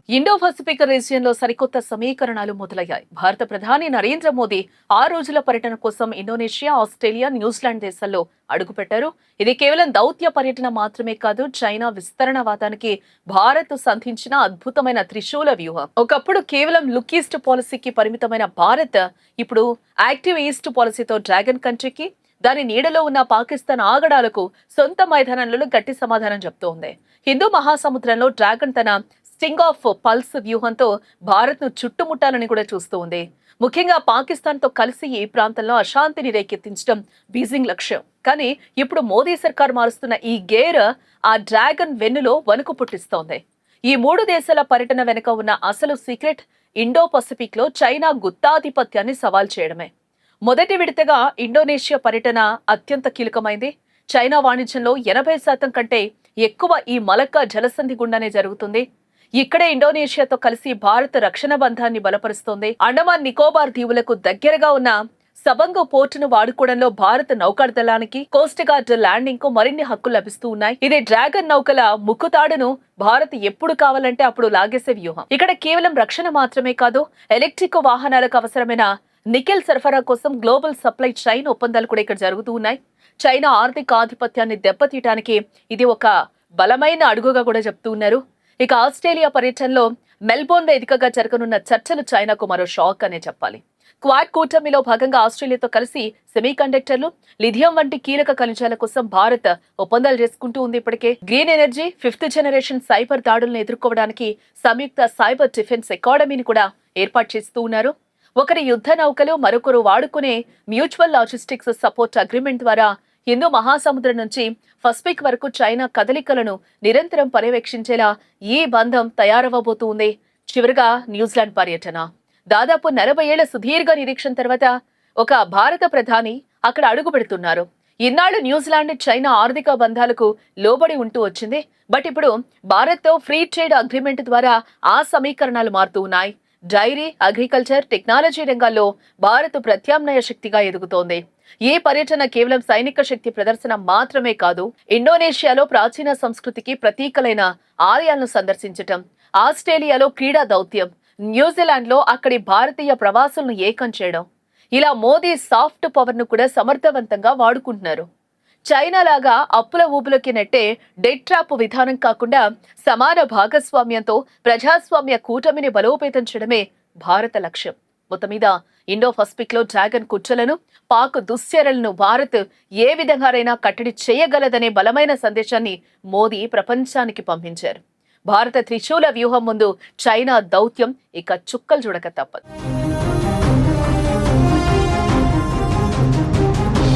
Indo Pacific రీజియన్లో సరికొత్త సమీకరణాలు మొదలయ్యాయి. భారత ప్రధాని నరేంద్ర మోదీ 6 రోజుల పర్యటన కోసం ఇండోనేషియా, ఆస్ట్రేలియా, న్యూజిలాండ్ దేశాల్లో అడుగుపెట్టారు. ఇది కేవలం దౌత్య పర్యటన మాత్రమే కాదు, చైనా విస్తరణవాదానికి భారత్ సంధించిన అద్భుతమైన త్రిశూల వ్యూహం. ఒకప్పుడు కేవలం లుక్ ఈస్ట్ పాలసీకి పరిమితమైన భారత్ ఇప్పుడు యాక్టివ్ ఈస్ట్ పాలసీతో డ్రాగన్ కంట్రీకి, దాని నీడలో ఉన్న పాకిస్తాన్ ఆగడాలకు సొంత మైదానంలో గట్టి సమాధానం చెప్తోంది. హిందూ మహాసముద్రంలో డ్రాగన్ తన స్టింగ్ ఆఫ్ పల్స్ వ్యూహంతో భారత్ ను చుట్టుముట్టాలని కూడా చూస్తూ ఉంది. ముఖ్యంగా పాకిస్తాన్ తో కలిసి ఈ ప్రాంతంలో అశాంతిని రేకెత్తించడం బీజింగ్ లక్ష్యం. కానీ ఇప్పుడు మోదీ సర్కార్ మారుస్తున్న ఈ గేర్ ఆ డ్రాగన్ వెన్నులో వణుకు పుట్టిస్తోంది. ఈ 3 దేశాల పర్యటన వెనుక ఉన్న అసలు సీక్రెట్ ఇండో పసిఫిక్ లో చైనా గుత్తాధిపత్యాన్ని సవాల్ చేయడమే. మొదటి విడతగా ఇండోనేషియా పర్యటన అత్యంత కీలకమైంది. చైనా వాణిజ్యంలో 80% కంటే ఎక్కువ ఈ మలక్కా జలసంధి గుండానే జరుగుతుంది. ఇక్కడే ఇండోనేషియాతో కలిసి భారత్ రక్షణ బంధాన్ని బలపరుస్తోంది. అండమాన్ నికోబార్ దీవులకు దగ్గరగా ఉన్న సబంగ్ పోర్టును వాడుకోవడంలో భారత నౌకాదళానికి, కోస్ట్ గార్డ్ ల్యాండింగ్ కు మరిన్ని హక్కులు లభిస్తూ ఉన్నాయి. ఇది డ్రాగన్ నౌకల ముక్కుతాడును భారత్ ఎప్పుడు కావాలంటే అప్పుడు లాగేసే వ్యూహం. ఇక్కడ కేవలం రక్షణ మాత్రమే కాదు, ఎలక్ట్రిక్ వాహనాలకు అవసరమైన నికెల్ సరఫరా కోసం గ్లోబల్ సప్లై చైన్ ఒప్పందాలు కూడా ఇక్కడ జరుగుతూ ఉన్నాయి. చైనా ఆర్థిక ఆధిపత్యాన్ని దెబ్బతీయడానికి ఇది ఒక బలమైన అడుగుగా కూడా చెప్తూ ఉన్నారు. ఇక ఆస్ట్రేలియా పర్యటనలో మెల్బోర్న్ వేదికగా జరగనున్న చర్చలు చైనాకు మరో షాక్ అనే చెప్పాలి. క్వాడ్ కూటమిలో భాగంగా ఆస్ట్రేలియాతో కలిసి సెమీకండక్టర్లు, లిథియం వంటి కీలక ఖనిజాల కోసం భారత్ ఒప్పందాలు చేసుకుంటూ ఉంది. ఇప్పటికే green energy, 5th generation cyber దాడులను ఎదుర్కోవడానికి సంయుక్త సైబర్ డిఫెన్స్ అకాడమీని కూడా ఏర్పాటు చేస్తూ ఉన్నారు. ఒకరి యుద్ధ నౌకలు, మరొకరు వాడుకునే మ్యూచువల్ లాజిస్టిక్స్ సపోర్ట్ అగ్రిమెంట్ ద్వారా హిందూ మహాసముద్రం నుంచి పసిఫిక్ వరకు చైనా కదలికలను నిరంతరం పర్యవేక్షించేలా ఈ బంధం తయారవబోతుంది. చివరిగా న్యూజిలాండ్ పర్యటన. దాదాపు 40 ఏళ్ల సుదీర్ఘ నిరీక్షణ తర్వాత ఒక భారత ప్రధాని అక్కడ అడుగు పెడుతున్నారు. ఇన్నాళ్లు న్యూజిలాండ్ చైనా ఆర్థిక బంధాలకు లోబడి ఉంటూ వచ్చింది. బట్ ఇప్పుడు భారత్తో ఫ్రీ ట్రేడ్ అగ్రిమెంట్ ద్వారా ఆ సమీకరణాలు మారుతూ ఉన్నాయి. డైరీ, అగ్రికల్చర్, టెక్నాలజీ రంగాల్లో భారత్ ప్రత్యామ్నాయ శక్తిగా ఎదుగుతోంది. ఈ పర్యటన కేవలం సైనిక శక్తి ప్రదర్శన మాత్రమే కాదు, ఇండోనేషియాలో ప్రాచీన సంస్కృతికి ప్రతీకలైన ఆలయాలను సందర్శించటం, ఆస్ట్రేలియాలో క్రీడా దౌత్యం, న్యూజిలాండ్లో అక్కడి భారతీయ ప్రవాసులను ఏకం చేయడం, ఇలా మోదీ సాఫ్ట్ పవర్ ను కూడా సమర్థవంతంగా వాడుకుంటున్నారు. చైనా లాగా అప్పుల ఊపులోకి నెట్టే డెట్ ట్రాప్ విధానం కాకుండా సమాన భాగస్వామ్యంతో ప్రజాస్వామ్య కూటమిని బలోపేతం చేయడమే భారత లక్ష్యం. మొత్తం మీద ఇండో పసిఫిక్ లో డ్రాగన్ కుట్రలను, పాక్ దుశ్చర్యలను భారత్ ఏ విధంగానైనా కట్టడి చేయగలదనే బలమైన సందేశాన్ని మోదీ ప్రపంచానికి పంపించారు. భారత త్రిశూల వ్యూహం ముందు చైనా దౌత్యం ఇక చుక్కలు చూడక తప్పదు.